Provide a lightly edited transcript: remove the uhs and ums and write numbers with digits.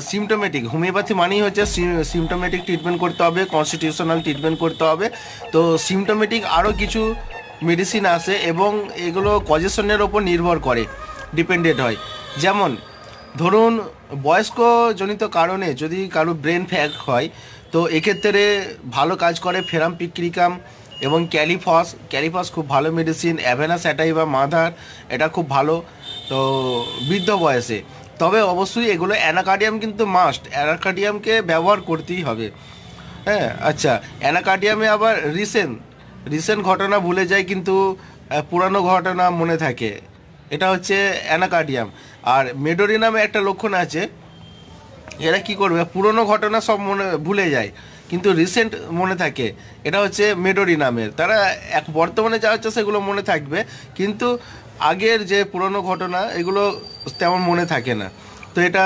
Symptomatic homeopathy মানেই হচ্ছে symptomatic treatment করতে হবে, কনস্টিটিউশনাল ট্রিটমেন্ট করতে হবে। তো সিমটোমেটিক আরও কিছু মেডিসিন আছে এবং এগুলো কজেশনের ওপর নির্ভর করে, ডিপেন্ডেন্ট হয়। যেমন ধরুন বয়স্কজনিত কারণে যদি কারো ব্রেন ফ্যাগ হয়, তো এক্ষেত্রে ভালো কাজ করে ফেরাম পিক্রিকাম এবং ক্যালিফস খুব ভালো মেডিসিন। অ্যাভেনা স্যাটাইভা মাদার, এটা খুব ভালো তো বৃদ্ধ বয়সে। তবে অবশ্যই এগুলো অ্যানাকার্ডিয়াম কিন্তু মাস্ট, অ্যানাকার্ডিয়ামকে ব্যবহার করতেই হবে। হ্যাঁ, আচ্ছা, অ্যানাকার্ডিয়ামে আবার রিসেন্ট ঘটনা ভুলে যায় কিন্তু পুরানো ঘটনা মনে থাকে, এটা হচ্ছে অ্যানাকার্ডিয়াম। আর মেডোরিনামে একটা লক্ষণ আছে, এরা কি করবে, পুরনো ঘটনা সব মনে ভুলে যায় কিন্তু রিসেন্ট মনে থাকে, এটা হচ্ছে মেডোরিনামের। তারা বর্তমানে যা হচ্ছে সেগুলো মনে থাকবে কিন্তু আগের যে পুরনো ঘটনা এগুলো তেমন মনে থাকে না। তো এটা